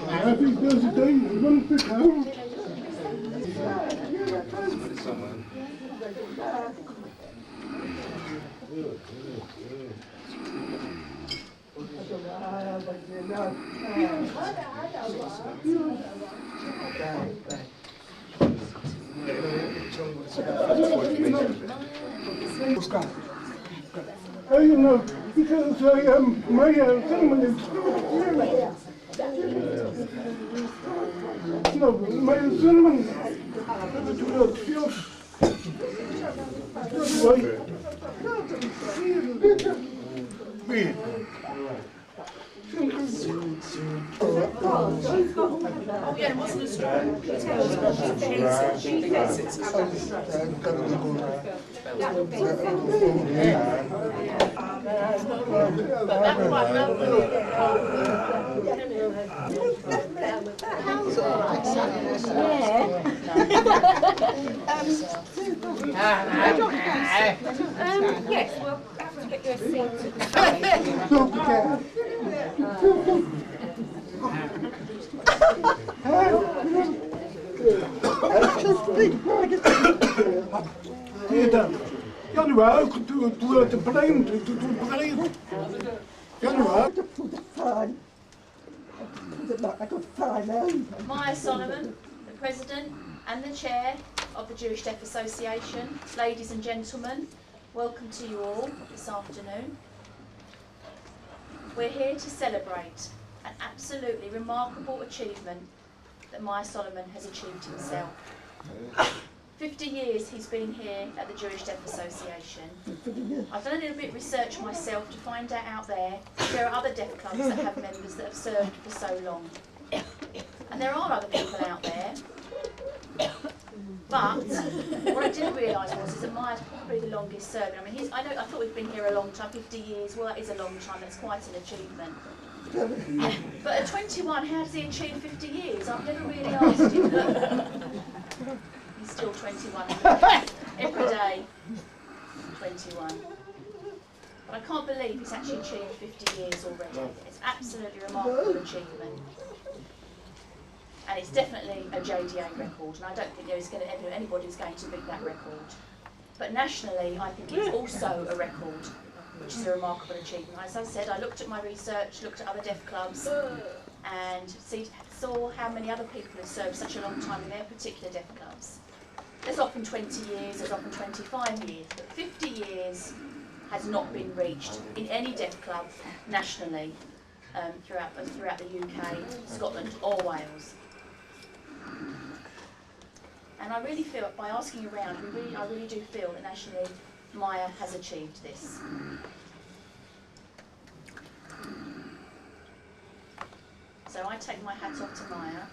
Happy birthday, one big home. You know, because Myer Solomon is no, Myer Solomon Oh yeah, it wasn't a stroke. Yes, well, have to get you a seat. Januari, te plein, Januari. Myer Solomon, the President and the Chair of the Jewish Deaf Association. Ladies and gentlemen, welcome to you all this afternoon. We're here to celebrate an absolutely remarkable achievement that Myer Solomon has achieved himself. 50 years he's been here at the Jewish Deaf Association. I've done a little bit of research myself to find out there are other deaf clubs that have members that have served for so long. And there are other people out there. But what I didn't realise is that Myer's probably the longest serving. I mean, I thought we'd been here a long time, 50 years. Well, that is a long time. That's quite an achievement. But at 21, how does he achieve 50 years? I've never really asked him. But he's still 21 every day. 21. But I can't believe he's actually achieved 50 years already. It's absolutely remarkable achievement. And it's definitely a JDA record, and I don't think anybody who's going to beat that record. But nationally, I think it's also a record, which is a remarkable achievement. As I said, I looked at my research, looked at other deaf clubs, and saw how many other people have served such a long time in their particular deaf clubs. There's often 20 years, there's often 25 years, but 50 years has not been reached in any deaf club nationally throughout the UK, Scotland or Wales. And I really feel, by asking around, I really do feel that nationally Myer has achieved this. So I take my hat off to Myer.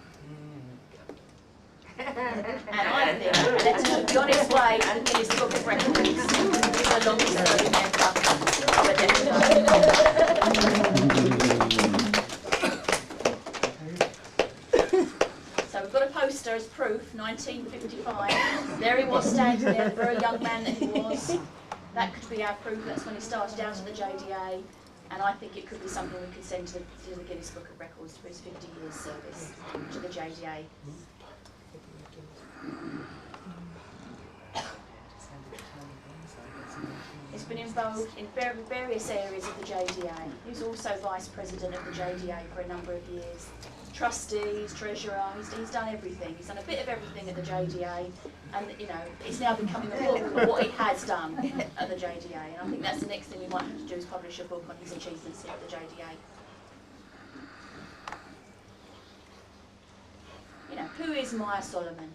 And I think that to be on its way to the Guinness Book of Records is the longest serving member of a deaf. So we've got a poster as proof, 1955. There he was standing there, the very young man that he was. That could be our proof. That's when he started out at the JDA. And I think it could be something we could send to the Guinness Book of Records for his 50 years service to the JDA. He's been involved in various areas of the JDA. He was also Vice President of the JDA for a number of years. Trustees, treasurer, he's done everything. He's done a bit of everything at the JDA, and it's now becoming a book of what he has done at the JDA. And I think that's the next thing we might have to do, is publish a book on his achievements here at the JDA. Who is Myer Solomon?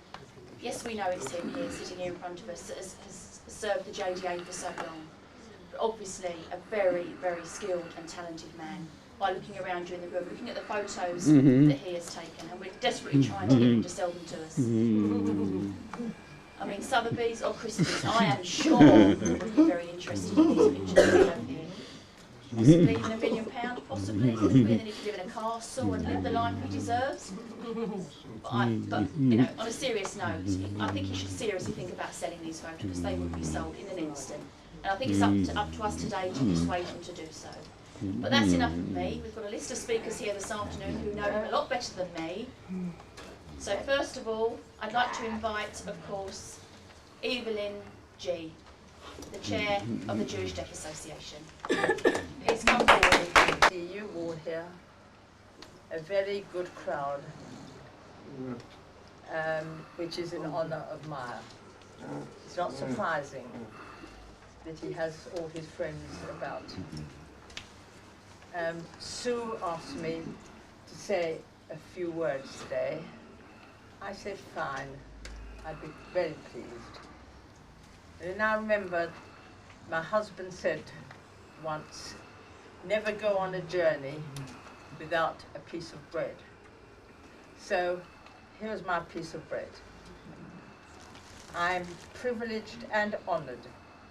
Yes, we know it's him here sitting here in front of us that has served the JDA for so long. But obviously a very, very skilled and talented man. By looking around you in the room, looking at the photos that he has taken, and we're desperately trying to get him to sell them to us. I mean, Sotheby's or Christie's, I am sure would be very interested in these pictures we have here. possibly even £1 million, possibly, and then he could live in a castle and live the life he deserves. But you know, on a serious note, I think he should seriously think about selling these photographs. They would be sold in an instant, and I think it's up to us today to persuade him to do so. But that's enough of me. We've got a list of speakers here this afternoon who know him a lot better than me. So first of all, I'd like to invite, of course, Evelyn G, the chair of the Jewish Deaf Association. Please come forward. See you all here, a very good crowd, which is in honour of Myer. It's not surprising that he has all his friends about. Sue asked me to say a few words today. I said fine, I'd be very pleased. And then I remembered my husband said once, never go on a journey without a piece of bread. So here's my piece of bread. I'm privileged and honoured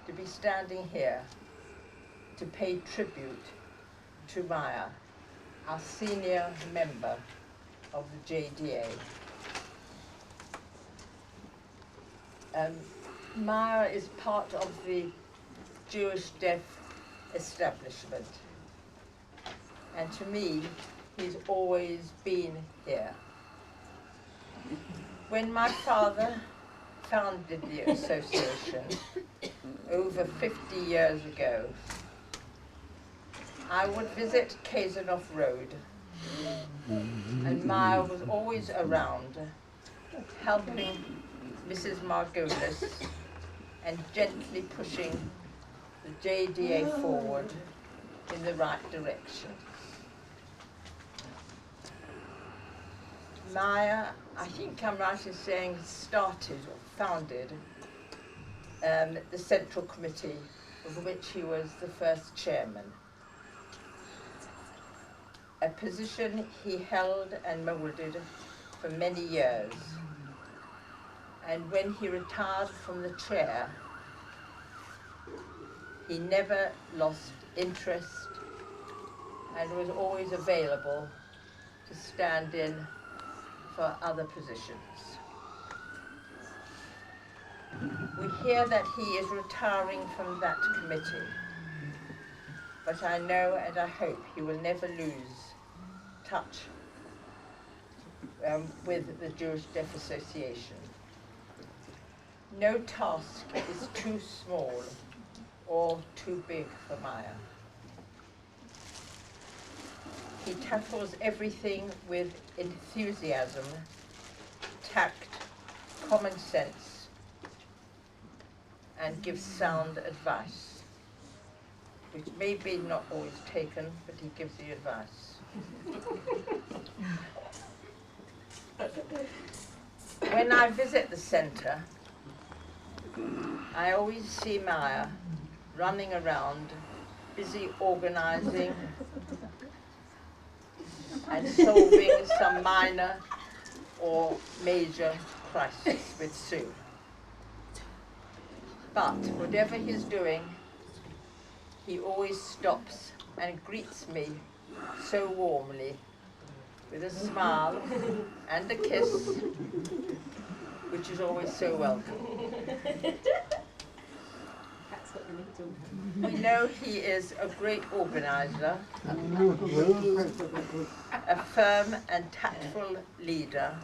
to be standing here to pay tribute to Myer, our senior member of the JDA. Myer is part of the Jewish Deaf establishment, and to me, he's always been here. When my father founded the association over 50 years ago, I would visit Kazanoff Road, and Myer was always around, helping Mrs. Margolis and gently pushing the JDA forward in the right direction. Myer, I think I'm right in saying, started or founded the Central Committee, of which he was the first chairman. A position he held and moulded for many years. And when he retired from the chair, he never lost interest and was always available to stand in for other positions. We hear that he is retiring from that committee, but I know and I hope he will never lose touch with the Jewish Deaf Association. No task is too small or too big for Myer. He tackles everything with enthusiasm, tact, common sense, and gives sound advice, which may be not always taken, but he gives the advice. When I visit the centre, I always see Myer running around, busy organising and solving some minor or major crisis with Sue. But whatever he's doing, he always stops and greets me so warmly with a smile and a kiss, which is always so welcome. We know he is a great organizer, a firm and tactful leader,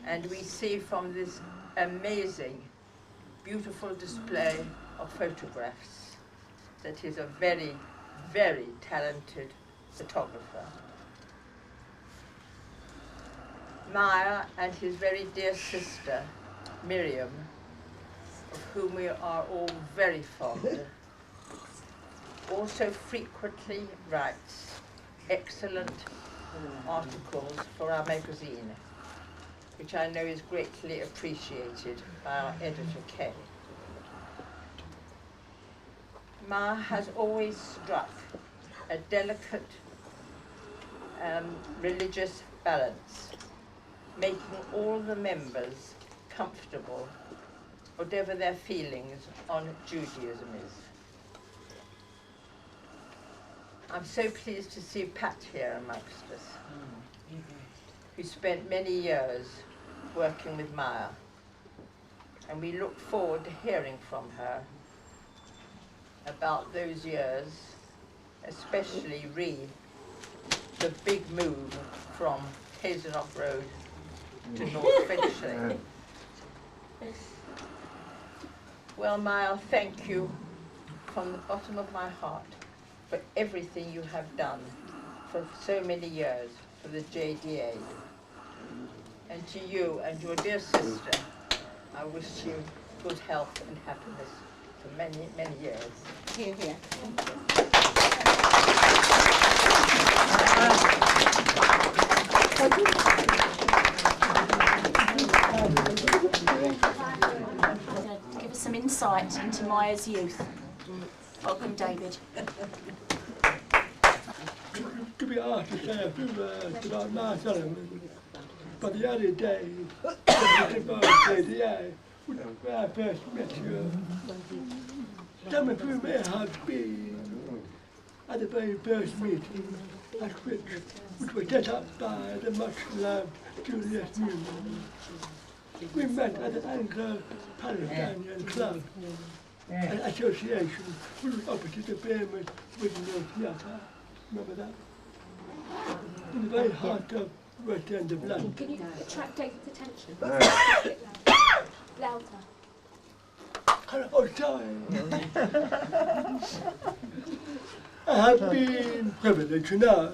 and we see from this amazing, beautiful display of photographs that he's a very, very talented photographer. Myer and his very dear sister, Miriam, of whom we are all very fond, also frequently writes excellent articles for our magazine, which I know is greatly appreciated by our editor, Kay. Myer has always struck a delicate religious balance, making all the members comfortable, whatever their feelings on Judaism is. I'm so pleased to see Pat here amongst us, who spent many years working with Myer. And we look forward to hearing from her about those years, especially the big move from Hazelnock Road to North Finchley. Well, Myer, thank you from the bottom of my heart for everything you have done for so many years for the JDA. And to you and your dear sister, I wish you good health and happiness for many, many years. Here, here. Give us some insight into Myer's youth. Welcome, David. To be asked to say a few words about Myer Solomon, but the early days of the JDA, where I first met you, some of you may have been at the very first meeting at which was set up by the much-loved Julius Newman. We met at the Anglo-Palestinian Club, an association which was opposite the famous Whitney Theatre. Remember that? In the very heart of West End of London. Can you attract David's attention? Louder. Oh, sorry. I have been privileged to know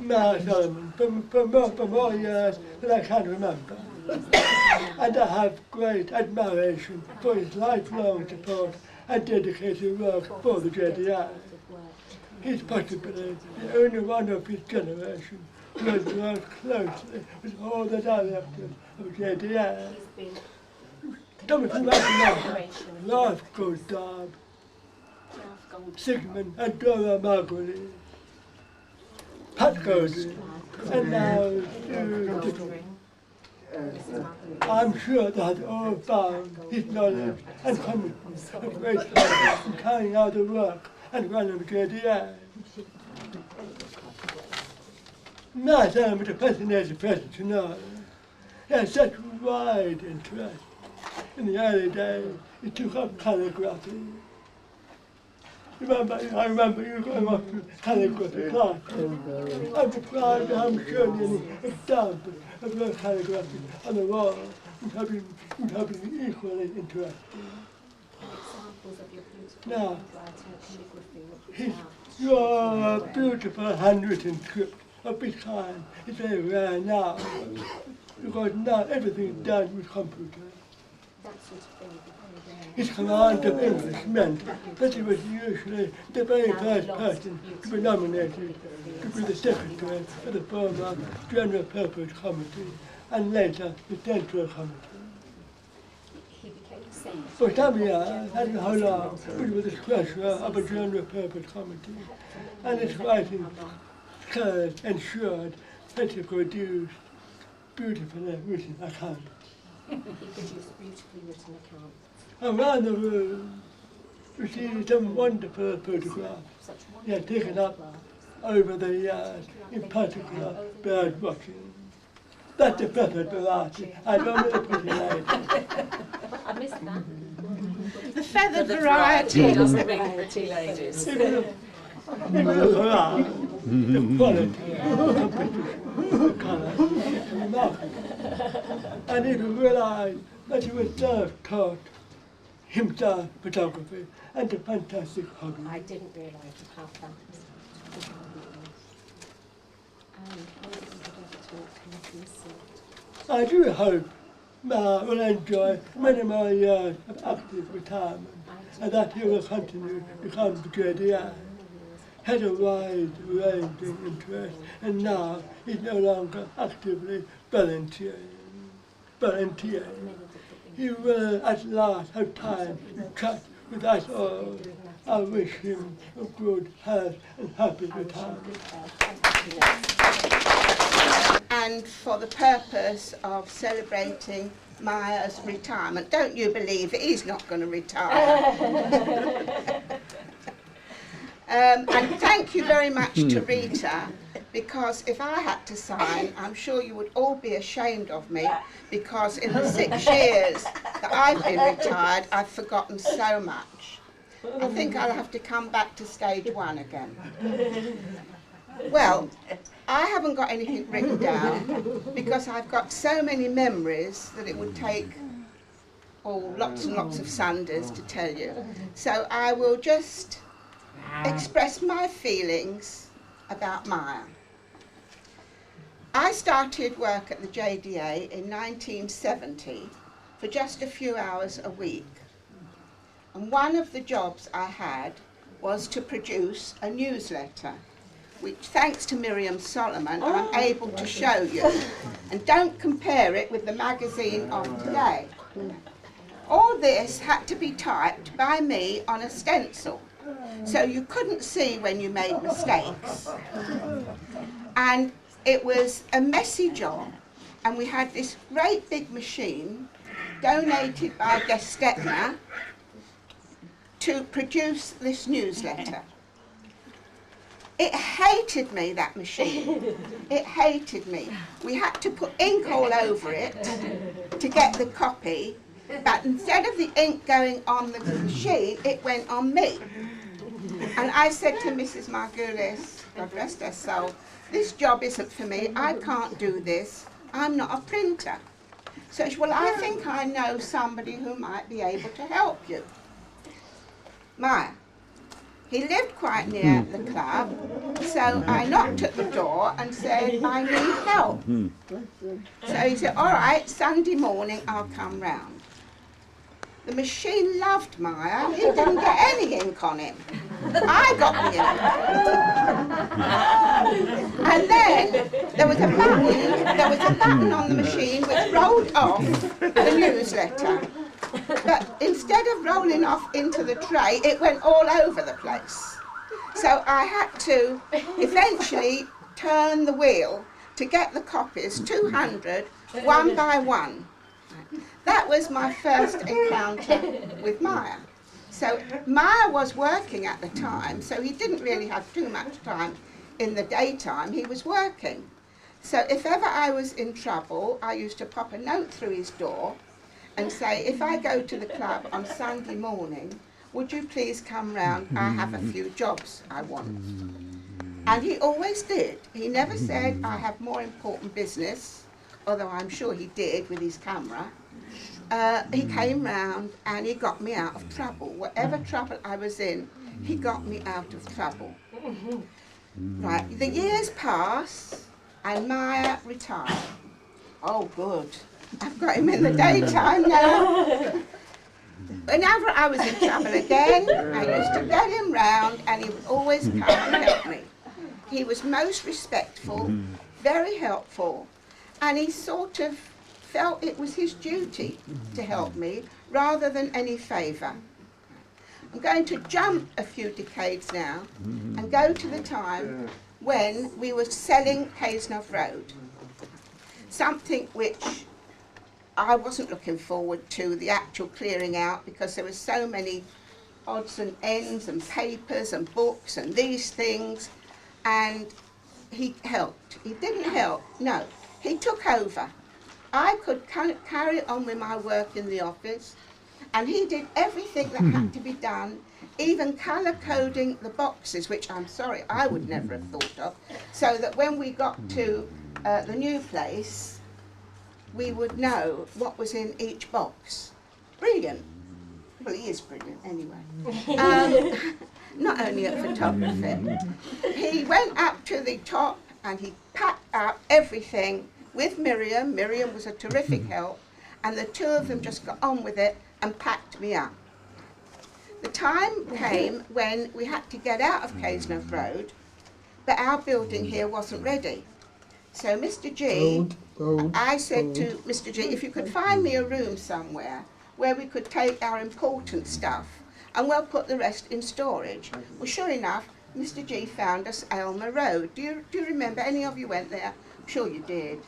Myer Solomon for more years than I can remember. And I have great admiration for his lifelong support and dedicated work for the JDA. He's possibly the only one of his generation who has worked closely with all the directors of JDA. Thomas Martin, Lars Goldab, Sigmund and Dora Marguerite, Pat Godwin, and now I'm sure that all found his knowledge and commitment a great help in carrying out the work and running the JDA. Myer Solomon was a fascinating person to know. He had such wide interest. In the early days, he took up calligraphy. I remember you going off to calligraphy class. I'm surprised I haven't shown you any examples of your calligraphy on the wall, which have been equally interesting. Now, your beautiful handwritten script of this kind is very rare now, because now everything is done with computer. His command of English meant that he was usually the very first person to be nominated to be the secretary of the former General Purpose Committee and later the Central Committee. For some years, and how long, he was the treasurer of a General Purpose Committee, and his writing skills ensured that he produced beautifully written accounts. He produced beautifully written accounts. Around the room, you see some wonderful photographs he had taken up over the years, in particular bird watching. That's the perfect variety. I don't know pretty lady. I missed that. The feathered variety. Doesn't ring for two ladies. Even the variety, the quality, the colour, is remarkable. And if you realise that he was self-taught himself photography and a fantastic hobby. I didn't realise how fantastic. I do hope Myer will enjoy many more years of active retirement and that he will continue to come to JDA. He had a wide-ranging interest and now he's no longer actively volunteering. He will at last have time to chat with us all. I wish him a good health and happy retirement. And for the purpose of celebrating Myer's retirement, don't you believe he's not going to retire? And thank you very much to Rita, because if I had to sign, I'm sure you would all be ashamed of me, because in the 6 years that I've been retired, I've forgotten so much. I think I'll have to come back to stage 1 again. Well, I haven't got anything written down because I've got so many memories that it would take lots and lots of Sundays to tell you. So I will just express my feelings about Myer. I started work at the JDA in 1970 for just a few hours a week. And one of the jobs I had was to produce a newsletter, which, thanks to Myer Solomon, I'm able to show you. And don't compare it with the magazine of today. All this had to be typed by me on a stencil, so you couldn't see when you made mistakes. And it was a messy job, and we had this great big machine donated by Gestetner to produce this newsletter. It hated me, that machine. It hated me. We had to put ink all over it to get the copy, but instead of the ink going on the machine, it went on me. And I said to Mrs. Margulis, God rest her soul, this job isn't for me, I can't do this, I'm not a printer. So she said, well, I think I know somebody who might be able to help you. Myer. He lived quite near the club, so I knocked at the door and said, I need help. So he said, all right, Sunday morning I'll come round. The machine loved Myer. He didn't get any ink on him. I got the ink. And then there was a button on the machine which rolled off the newsletter. But instead of rolling off into the tray, it went all over the place. So I had to eventually turn the wheel to get the copies, 200, one by one. That was my first encounter with Myer. So Myer was working at the time, so he didn't really have too much time in the daytime. He was working. So if ever I was in trouble, I used to pop a note through his door and say, if I go to the club on Sunday morning, would you please come round? I have a few jobs I want. And he always did. He never said, I have more important business, although I'm sure he did with his camera. He came round and he got me out of trouble. Whatever trouble I was in, he got me out of trouble. Right, the years pass and Myer retired. Oh, good. I've got him in the daytime now. Whenever I was in trouble again, I used to get him round and he would always come and help me. He was most respectful, very helpful, and he sort of felt it was his duty to help me rather than any favour. I'm going to jump a few decades now and go to the time when we were selling Haysnov Road, something which I wasn't looking forward to, the actual clearing out, because there were so many odds and ends and papers and books and these things, and he helped. He didn't help, no, he took over. I could carry on with my work in the office, and he did everything that had to be done, even colour coding the boxes, which I'm sorry I would never have thought of, so that when we got to the new place, we would know what was in each box. Brilliant. Well, he is brilliant anyway. Not only at photography. He went up to the top and he packed up everything with Miriam. Miriam was a terrific help, and the two of them just got on with it and packed me up. The time came when we had to get out of Haysnov Road, but our building here wasn't ready. So Mr. G, I said to Mr. G, if you could find me a room somewhere where we could take our important stuff and we'll put the rest in storage. Well, sure enough, Mr. G found us Aylmer Road. Do you remember? Any of you went there? I'm sure you did.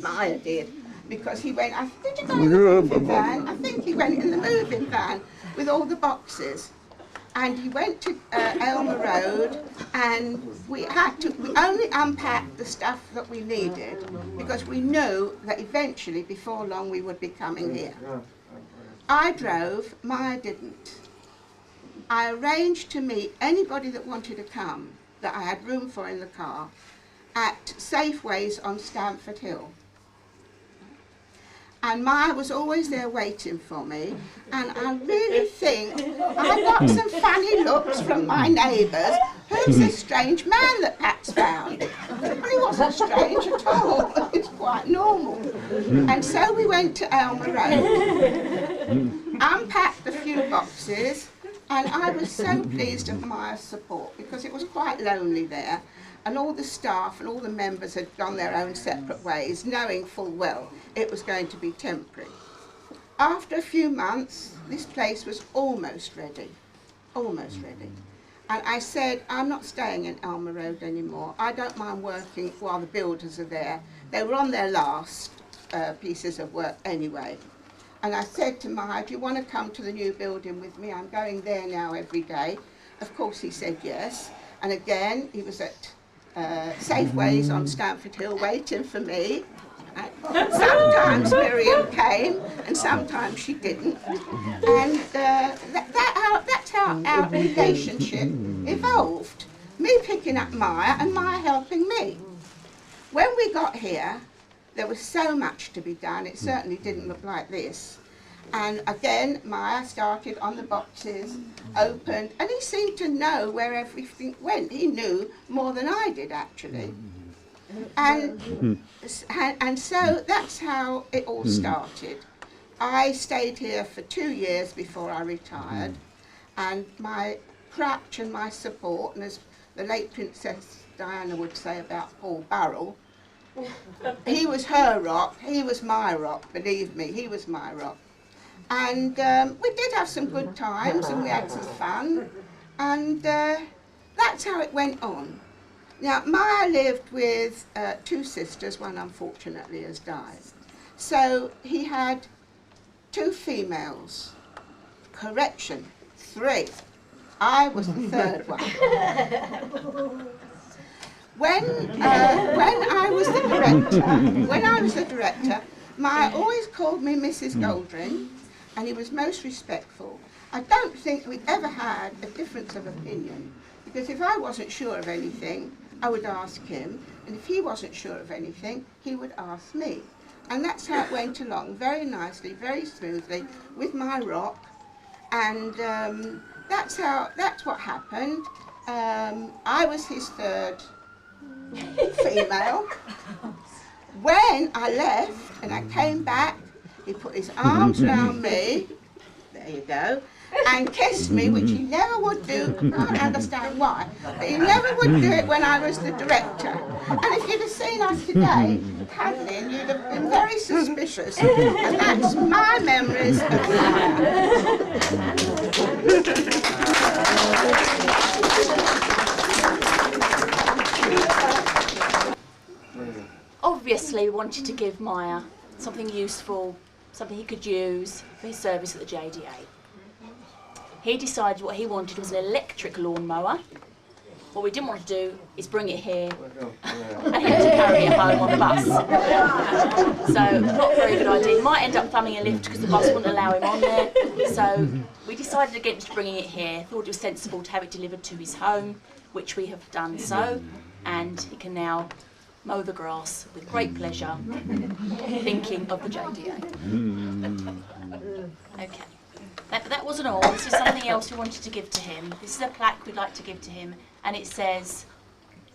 Myer did, because he went, did you go in the moving van? I think he went in the moving van with all the boxes. and he went to Elmer Road, and we only unpacked the stuff that we needed, because we knew that eventually, before long, we would be coming here. I drove, Myer didn't. I arranged to meet anybody that wanted to come, that I had room for in the car, at Safeways on Stamford Hill. And Myer was always there waiting for me, and I really think I got some funny looks from my neighbours. Who's this strange man that Pat's found? Well, he wasn't strange at all, it's quite normal. And so we went to Elmer Road, unpacked a few boxes, and I was so pleased of Myer's support, because it was quite lonely there, and all the staff and all the members had gone their own separate ways, knowing full well it was going to be temporary. After a few months, this place was almost ready. And I said, I'm not staying in Elmer Road anymore. I don't mind working while the builders are there. They were on their last pieces of work anyway. And I said to Myer, do you want to come to the new building with me? I'm going there now every day. Of course he said yes. And again, he was at Safeways on Stamford Hill waiting for me. Sometimes Miriam came and sometimes she didn't. And that's how our relationship evolved. Me picking up Myer and Myer helping me. When we got here, there was so much to be done. It certainly didn't look like this. And again, Myer started on the boxes, opened, and he seemed to know where everything went. He knew more than I did, actually. And so that's how it all started. I stayed here for 2 years before I retired, and my crutch and my support, and as the late Princess Diana would say about Paul Burrell, he was her rock, he was my rock, believe me, he was my rock. And we did have some good times, and we had some fun, and that's how it went on. Now, Myer lived with 2 sisters, one unfortunately has died. So he had 2 females. Correction, 3. I was the 3rd one. When I was the director, Myer always called me Mrs. Goldring, and he was most respectful. I don't think we ever had a difference of opinion, because if I wasn't sure of anything, I would ask him, and if he wasn't sure of anything, he would ask me. And that's how it went along, very nicely, very smoothly, with my rock, and that's what happened. I was his 3rd female. When I left and I came back, he put his arms around me, there you go, and kissed me, which he never would do. I can't understand why, but he never would do it when I was the director. And if you'd have seen us today cuddling, you'd have been very suspicious. And that's my memories of Obviously, we wanted to give Myer something useful, something he could use for his service at the JDA. He decided what he wanted was an electric lawnmower. What we didn't want to do is bring it here and he had to carry it home on the bus. So, not a very good idea. He might end up thumbing a lift because the bus wouldn't allow him on there. So, we decided against bringing it here. Thought it was sensible to have it delivered to his home, which we have done so, and he can now mow the grass with great pleasure, thinking of the JDA. Okay. That wasn't all. This is something else we wanted to give to him. This is a plaque we'd like to give to him, and it says,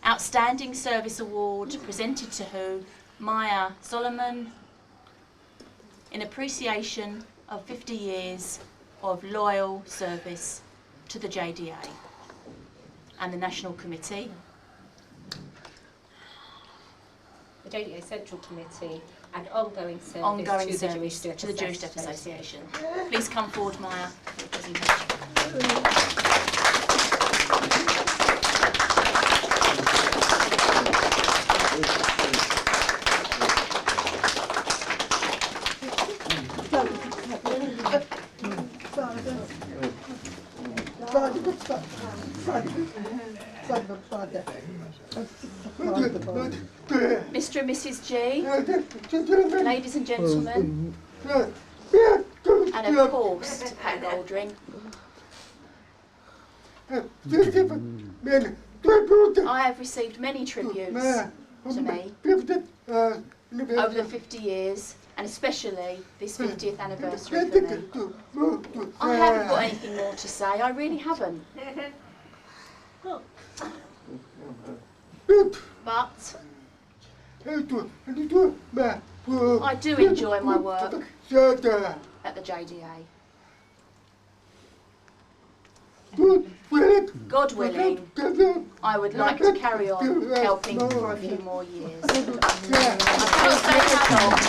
Outstanding Service Award presented to who? Myer Solomon, in appreciation of 50 years of loyal service to the JDA and the National Committee. The JDA Central Committee and ongoing service to the Jewish Deaf Association. Please come forward, Myer, for the presentation. Mr. and Mrs. G, ladies and gentlemen, and of course to Pat Goldring. I have received many tributes to me over the 50 years, and especially this 50th anniversary for me. I haven't got anything more to say, I really haven't. But I do enjoy my work at the JDA. God willing, I would like to carry on helping for a few more years. I can't say how long.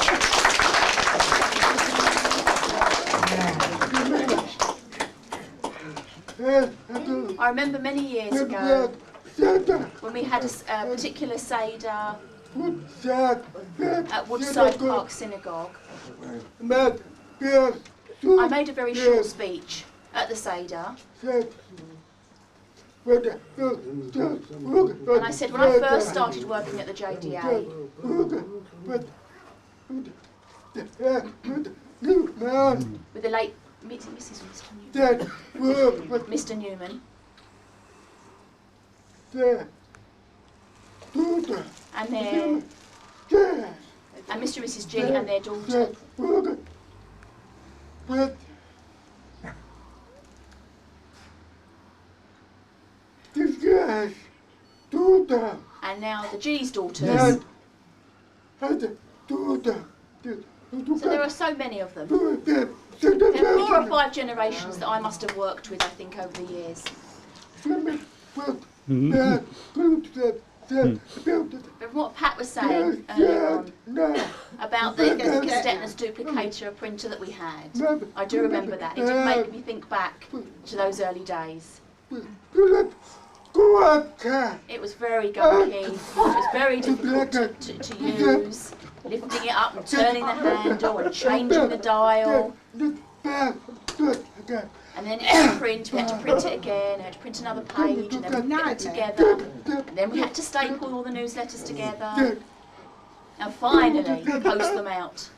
I remember many years ago when we had a particular Seder at Woodside Park Synagogue. I made a very short speech at the Seder. And I said when I first started working at the JDA, with the late Mr. Newman, and Mr. and Mrs. G and their daughter. And now the G's daughters. So there are so many of them. There are 4 or 5 generations that I must have worked with, I think, over the years. But what Pat was saying earlier on about the Gestetner's duplicator printer that we had, I do remember that. It did make me think back to those early days. It was very gunky, it was very difficult to use, lifting it up and turning the handle and changing the dial. And then it had to print, we had to print it again, we had to print another page, and then we put it together, and then we had to staple all the newsletters together, and finally post them out.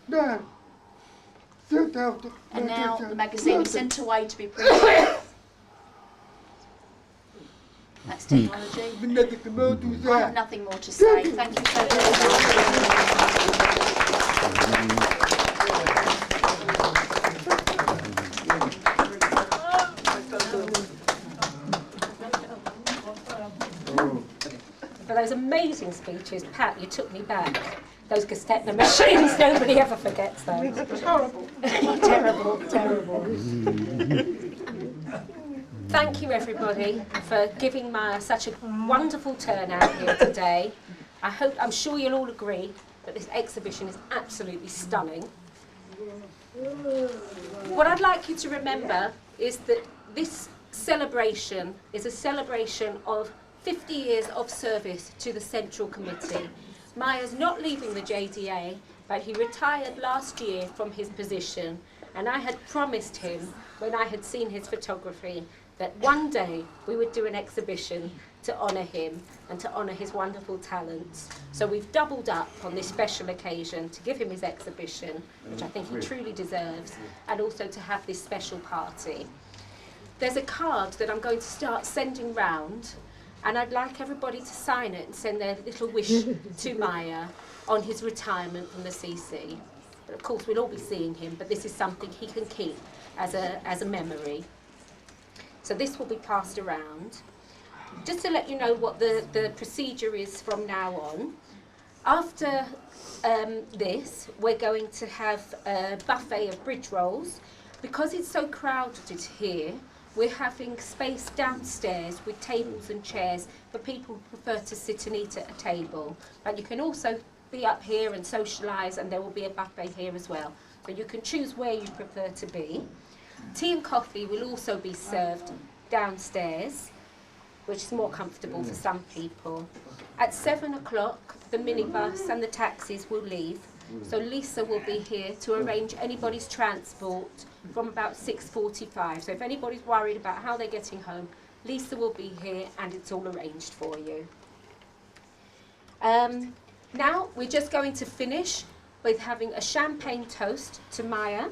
And now the magazine is sent away to be printed. That's technology. I have nothing more to say. Thank you so For those amazing speeches, Pat, you took me back. Those Gestetner machines, nobody ever forgets those. Horrible. Terrible, terrible. Thank you everybody for giving Myer such a wonderful turnout here today. I'm sure you'll all agree that this exhibition is absolutely stunning. What I'd like you to remember is that this celebration is a celebration of 50 years of service to the Central Committee. Myer's not leaving the JDA, but he retired last year from his position, and I had promised him, when I had seen his photography, that one day we would do an exhibition to honour him and to honour his wonderful talents. So we've doubled up on this special occasion to give him his exhibition, which I think he truly deserves, and also to have this special party. There's a card that I'm going to start sending round, and I'd like everybody to sign it and send their little wish to Myer on his retirement from the CC. But of course we'll all be seeing him, but this is something he can keep as a memory. So this will be passed around. Just to let you know what the procedure is from now on. After this, we're going to have a buffet of bridge rolls. Because it's so crowded here, we're having space downstairs with tables and chairs for people who prefer to sit and eat at a table. But you can also be up here and socialise, and there will be a buffet here as well. So you can choose where you prefer to be. Tea and coffee will also be served downstairs, which is more comfortable for some people. At 7 o'clock, the minibus and the taxis will leave, So Lisa will be here to arrange anybody's transport from about 6:45. So if anybody's worried about how they're getting home, Lisa will be here and it's all arranged for you. Now we're just going to finish with having a champagne toast to Myer,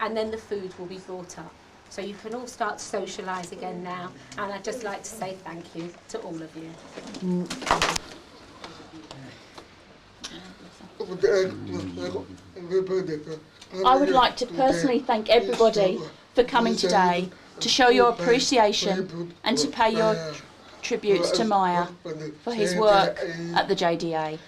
and then the food will be brought up. So you can all start to socialise again now, and I'd just like to say thank you to all of you. I would like to personally thank everybody for coming today to show your appreciation and to pay your tributes to Myer for his work at the JDA.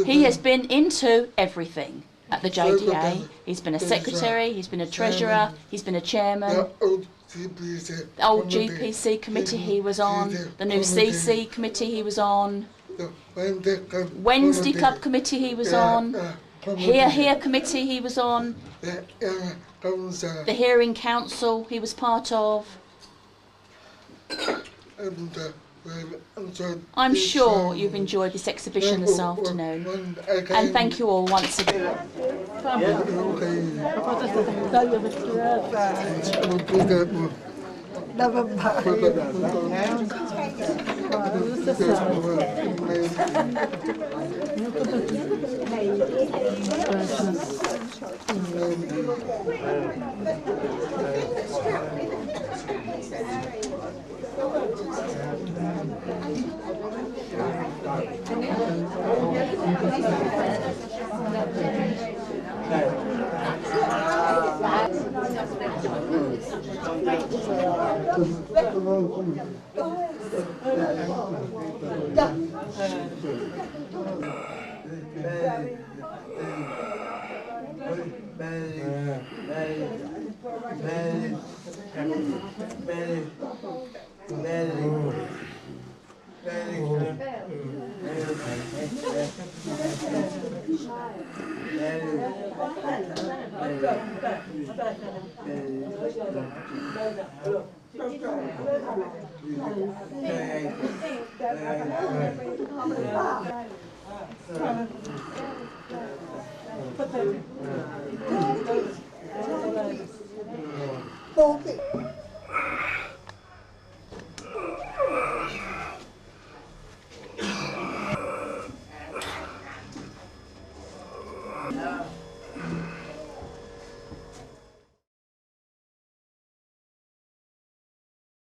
He has been into everything at the JDA. He's been a secretary, he's been a treasurer, he's been a chairman. The old GPC committee he was on, the new CC committee he was on, Wednesday Club committee he was on, Here committee he was on, the Hearing Council he was part of. I'm sure you've enjoyed this exhibition this afternoon, and thank you all once again.